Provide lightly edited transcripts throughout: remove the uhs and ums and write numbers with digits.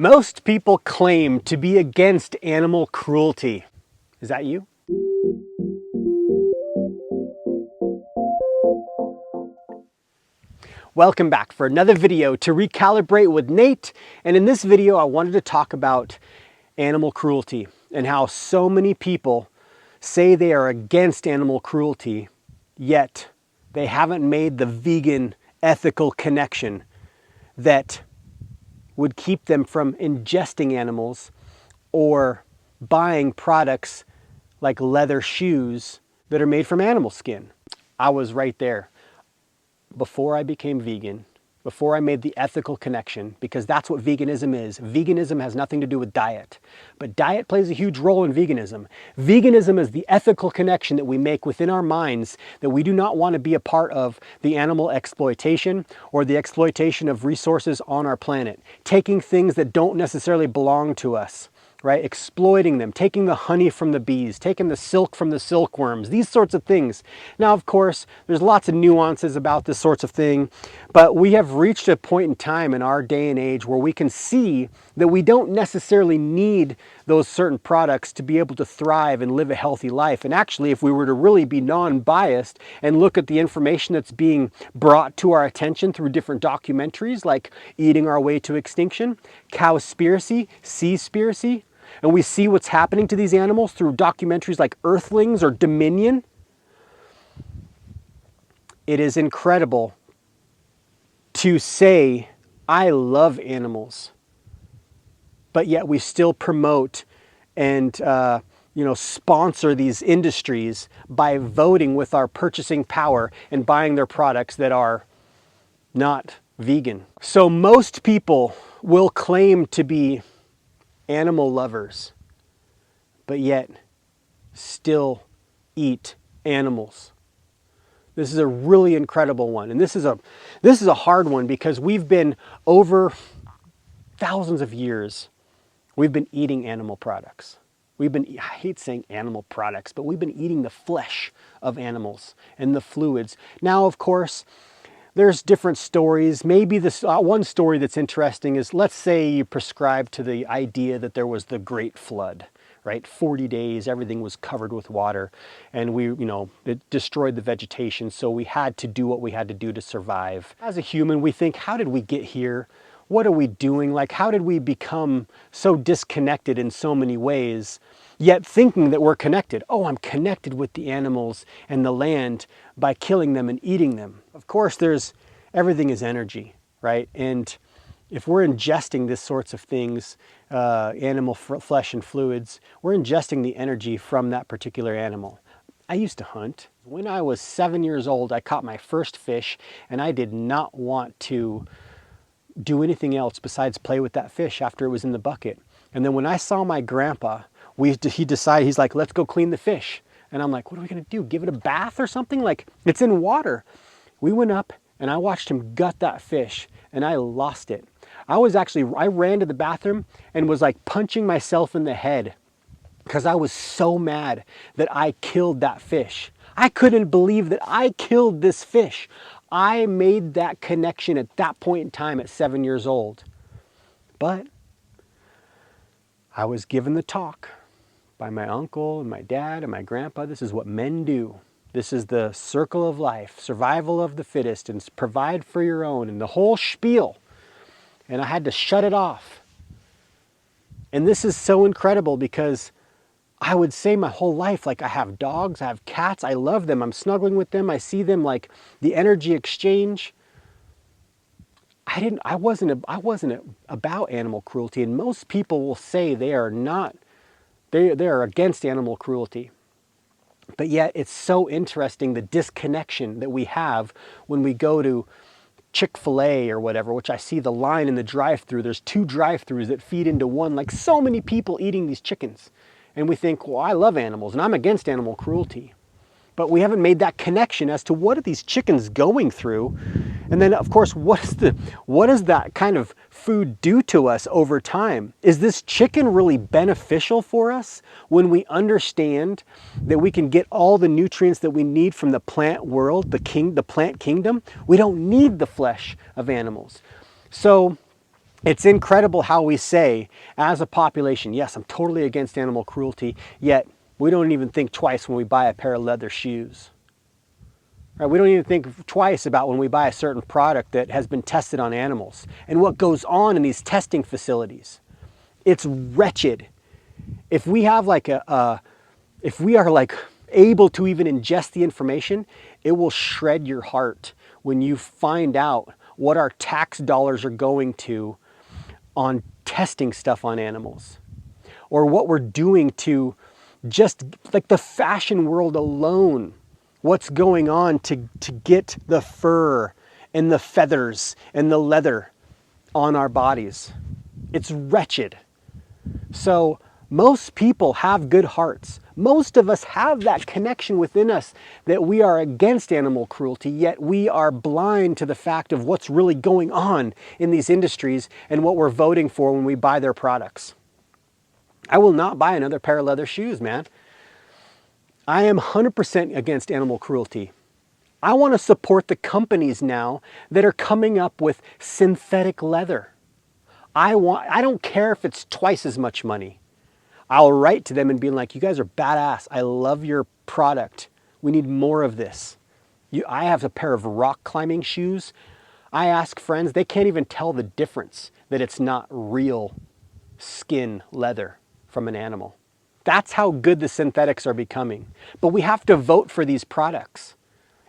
Most people claim to be against animal cruelty. Is that you? Welcome back for another video to Recalibrate with Nate. And in this video, I wanted to talk about animal cruelty and how so many people say they are against animal cruelty, yet they haven't made the vegan ethical connection that would keep them from ingesting animals or buying products like leather shoes that are made from animal skin. I was right there before I became vegan, before I made the ethical connection, because that's what veganism is. Veganism has nothing to do with diet, but diet plays a huge role in veganism. Veganism is the ethical connection that we make within our minds that we do not want to be a part of the animal exploitation or the exploitation of resources on our planet, taking things that don't necessarily belong to us, right? Exploiting them, taking the honey from the bees, taking the silk from the silkworms, these sorts of things. Now, of course, there's lots of nuances about this sorts of thing, but we have reached a point in time in our day and age where we can see that we don't necessarily need those certain products to be able to thrive and live a healthy life. And actually, if we were to really be non-biased and look at the information that's being brought to our attention through different documentaries like Eating Our Way to Extinction, Cowspiracy, Seaspiracy, and we see what's happening to these animals through documentaries like Earthlings or Dominion, it is incredible to say, I love animals, but yet we still promote and sponsor these industries by voting with our purchasing power and buying their products that are not vegan. So most people will claim to be animal lovers, but yet still eat animals. This is a really incredible one. And this is a hard one because we've been over thousands of years, we've been eating animal products. I hate saying animal products, but we've been eating the flesh of animals and the fluids. Now, of course, there's different stories. Maybe this one story that's interesting is, let's say you prescribe to the idea that there was the Great Flood, right? 40 days, everything was covered with water, and it destroyed the vegetation. So we had to do what we had to do to survive. As a human, we think, how did we get here? What are we doing? Like, how did we become so disconnected in so many ways, yet thinking that we're connected? Oh, I'm connected with the animals and the land by killing them and eating them. Of course, everything is energy, right? And if we're ingesting this sorts of things, animal flesh and fluids, we're ingesting the energy from that particular animal. I used to hunt. When I was 7 years old, I caught my first fish, and I did not want to do anything else besides play with that fish after it was in the bucket. And then when I saw my grandpa, he decided, he's like, let's go clean the fish. And I'm like, what are we gonna do? Give it a bath or something? Like, it's in water. We went up and I watched him gut that fish, and I lost it. I ran to the bathroom and was like punching myself in the head because I was so mad that I killed that fish. I couldn't believe that I killed this fish. I made that connection at that point in time at 7 years old. But I was given the talk by my uncle and my dad and my grandpa. This is what men do. This is the circle of life, survival of the fittest, and provide for your own, and the whole spiel. And I had to shut it off. And this is so incredible because I would say my whole life, like, I have dogs, I have cats, I love them, I'm snuggling with them, I see them, like the energy exchange. I wasn't about animal cruelty, and most people will say they are against animal cruelty. But yet it's so interesting, the disconnection that we have when we go to Chick-fil-A or whatever, which I see the line in the drive-thru. There's 2 drive-thrus that feed into one, like so many people eating these chickens. And we think, well, I love animals and I'm against animal cruelty. But we haven't made that connection as to what are these chickens going through. And then, of course, what does that kind of food do to us over time? Is this chicken really beneficial for us when we understand that we can get all the nutrients that we need from the plant world, the plant kingdom? We don't need the flesh of animals. So It's incredible how we say, as a population, yes, I'm totally against animal cruelty, yet we don't even think twice when we buy a pair of leather shoes. Right? We don't even think twice about when we buy a certain product that has been tested on animals and what goes on in these testing facilities. It's wretched. If we have like if we are like able to even ingest the information, it will shred your heart when you find out what our tax dollars are going to on testing stuff on animals, or what we're doing to just like the fashion world alone, what's going on to get the fur and the feathers and the leather on our bodies. It's wretched. So most people have good hearts. Most of us have that connection within us that we are against animal cruelty, yet we are blind to the fact of what's really going on in these industries and what we're voting for when we buy their products. I will not buy another pair of leather shoes, man. I am 100% against animal cruelty. I want to support the companies now that are coming up with synthetic leather. I don't care if it's twice as much money. I'll write to them and be like, you guys are badass. I love your product. We need more of this. I have a pair of rock climbing shoes. I ask friends, they can't even tell the difference that it's not real skin leather from an animal. That's how good the synthetics are becoming. But we have to vote for these products.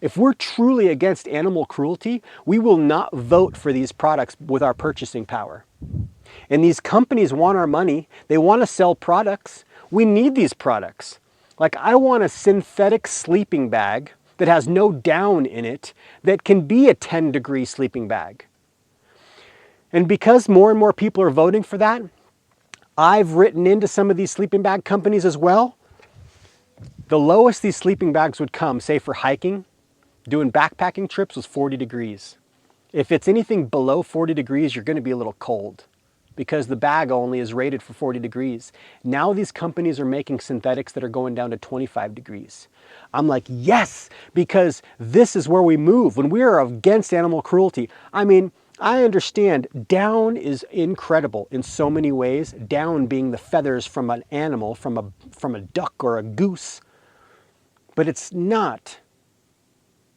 If we're truly against animal cruelty, we will not vote for these products with our purchasing power. And these companies want our money. They want to sell products. We need these products. Like, I want a synthetic sleeping bag that has no down in it that can be a 10-degree sleeping bag. And because more and more people are voting for that, I've written into some of these sleeping bag companies as well. The lowest these sleeping bags would come, say for hiking, doing backpacking trips, was 40 degrees. If it's anything below 40 degrees, you're going to be a little cold because the bag only is rated for 40 degrees. Now these companies are making synthetics that are going down to 25 degrees. I'm like, yes, because this is where we move. When we are against animal cruelty, I mean, I understand down is incredible in so many ways, down being the feathers from an animal, from a duck or a goose, but it's not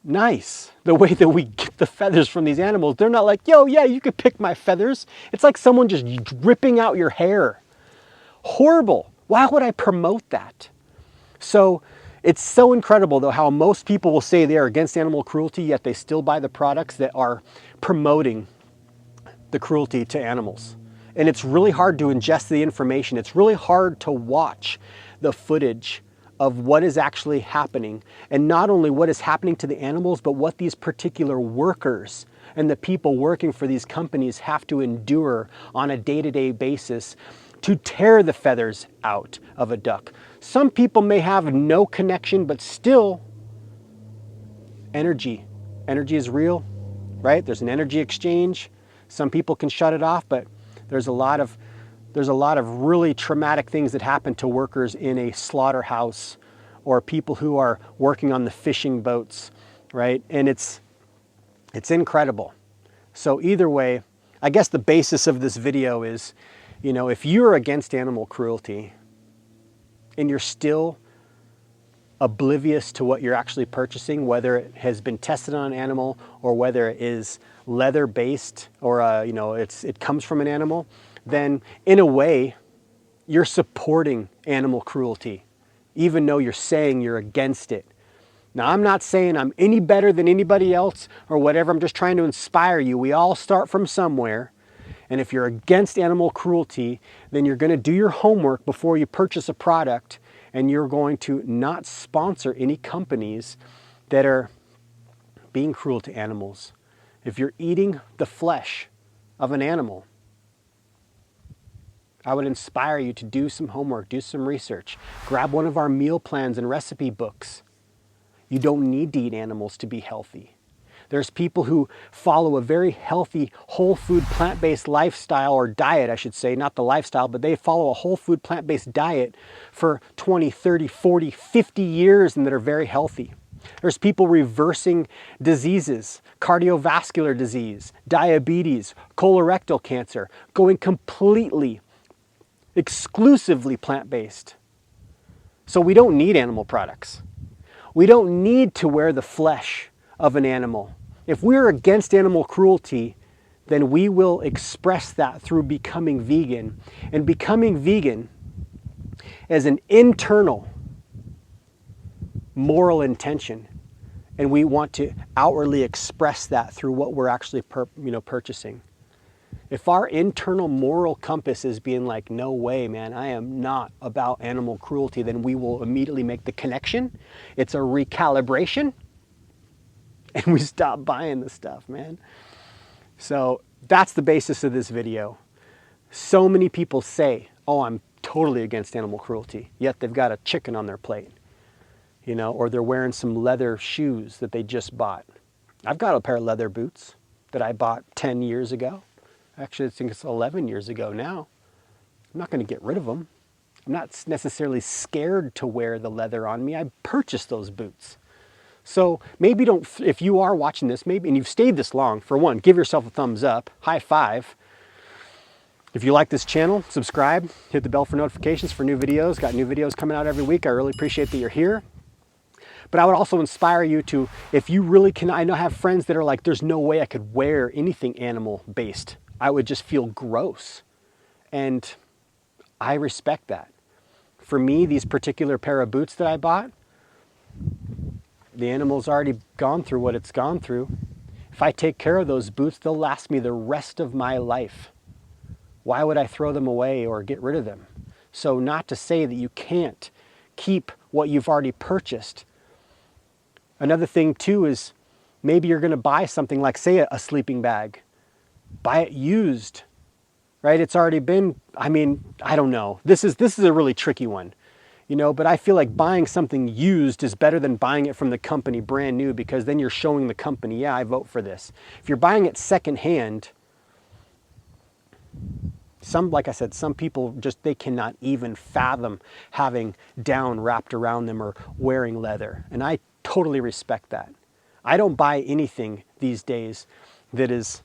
nice the way that we get the feathers from these animals. They're not like, yo, yeah, you could pick my feathers. It's like someone just ripping out your hair. Horrible. Why would I promote that? So it's so incredible though how most people will say they are against animal cruelty, yet they still buy the products that are promoting the cruelty to animals. And it's really hard to ingest the information. It's really hard to watch the footage of what is actually happening, and not only what is happening to the animals, but what these particular workers and the people working for these companies have to endure on a day-to-day basis to tear the feathers out of a duck. Some people may have no connection, but still, energy is real, right? There's an energy exchange. Some people can shut it off, but there's a lot of really traumatic things that happen to workers in a slaughterhouse or people who are working on the fishing boats, right? And it's incredible. So either way, I guess the basis of this video is, you know, if you're against animal cruelty and you're still oblivious to what you're actually purchasing, whether it has been tested on an animal or whether it is leather-based or, you know, it comes from an animal, then in a way, you're supporting animal cruelty, even though you're saying you're against it. Now, I'm not saying I'm any better than anybody else or whatever. I'm just trying to inspire you. We all start from somewhere. And if you're against animal cruelty, then you're going to do your homework before you purchase a product, and you're going to not sponsor any companies that are being cruel to animals. If you're eating the flesh of an animal, I would inspire you to do some homework, do some research. Grab one of our meal plans and recipe books. You don't need to eat animals to be healthy. There's people who follow a very healthy, whole food, plant-based lifestyle, or diet, I should say, not the lifestyle, but they follow a whole food, plant-based diet for 20, 30, 40, 50 years and that are very healthy. There's people reversing diseases, cardiovascular disease, diabetes, colorectal cancer, going completely, exclusively plant-based. So we don't need animal products. We don't need to wear the flesh of an animal. If we're against animal cruelty, then we will express that through becoming vegan. And becoming vegan is an internal moral intention. And we want to outwardly express that through what we're actually purchasing. If our internal moral compass is being like, no way, man, I am not about animal cruelty, then we will immediately make the connection. It's a recalibration. And we stop buying the stuff, man. So that's the basis of this video. So many people say, oh, I'm totally against animal cruelty, yet they've got a chicken on their plate, you know, or they're wearing some leather shoes that they just bought. I've got a pair of leather boots that I bought 10 years ago. Actually, I think it's 11 years ago now. I'm not going to get rid of them. I'm not necessarily scared to wear the leather on me. I purchased those boots. So maybe don't, if you are watching this, maybe, and you've stayed this long, for one, give yourself a thumbs up, high five. If you like this channel, subscribe, hit the bell for notifications for new videos. Got new videos coming out every week. I really appreciate that you're here. But I would also inspire you to, if you really can, I know I have friends that are like, there's no way I could wear anything animal based. I would just feel gross. And I respect that. For me, these particular pair of boots that I bought, the animal's already gone through what it's gone through. If I take care of those boots, they'll last me the rest of my life. Why would I throw them away or get rid of them? So not to say that you can't keep what you've already purchased. Another thing too is maybe you're going to buy something like, say, a sleeping bag. Buy it used, right? It's already been, I mean, I don't know. This is a really tricky one, you know, but I feel like buying something used is better than buying it from the company brand new, because then you're showing the company, yeah, I vote for this. If you're buying it secondhand, like I said, some people just, they cannot even fathom having down wrapped around them or wearing leather. And I totally respect that. I don't buy anything these days that is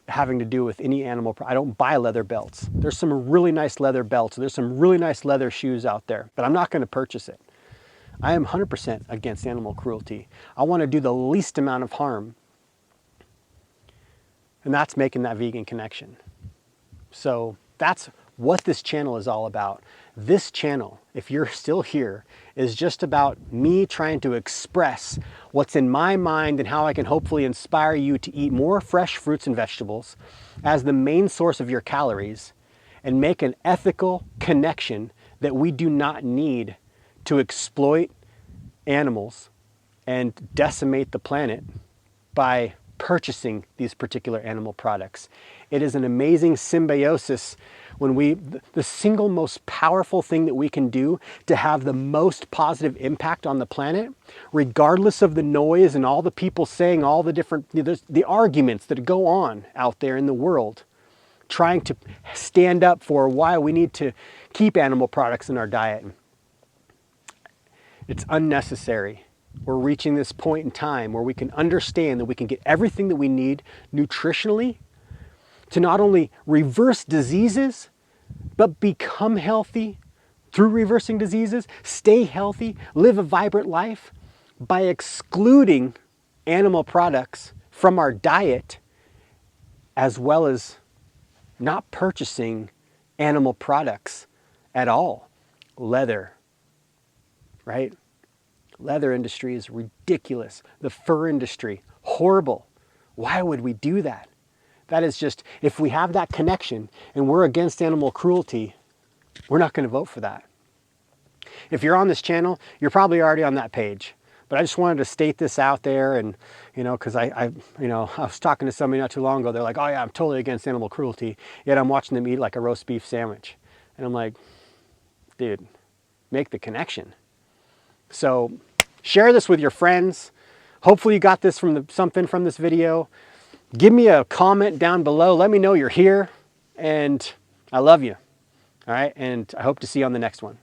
having to do with any animal. I don't buy leather belts. There's some really nice leather belts. There's some really nice leather shoes out there, but I'm not going to purchase it. I am 100% against animal cruelty. I want to do the least amount of harm. And that's making that vegan connection. So that's what this channel is all about. This channel, if you're still here, is just about me trying to express what's in my mind and how I can hopefully inspire you to eat more fresh fruits and vegetables as the main source of your calories, and make an ethical connection that we do not need to exploit animals and decimate the planet by purchasing these particular animal products. It is an amazing symbiosis when the single most powerful thing that we can do to have the most positive impact on the planet, regardless of the noise and all the people saying all the different, the arguments that go on out there in the world, trying to stand up for why we need to keep animal products in our diet. It's unnecessary. We're reaching this point in time where we can understand that we can get everything that we need nutritionally to not only reverse diseases, but become healthy through reversing diseases, stay healthy, live a vibrant life by excluding animal products from our diet, as well as not purchasing animal products at all. Leather, right? Leather industry is ridiculous. The fur industry, horrible. Why would we do that? That is just, if we have that connection and we're against animal cruelty, we're not going to vote for that. If you're on this channel, you're probably already on that page. But I just wanted to state this out there, and because I was talking to somebody not too long ago. They're like, "Oh yeah, I'm totally against animal cruelty." Yet I'm watching them eat like a roast beef sandwich, and I'm like, dude, make the connection. So share this with your friends. Hopefully you got this something from this video. Give me a comment down below. Let me know you're here, and I love you. All right, and I hope to see you on the next one.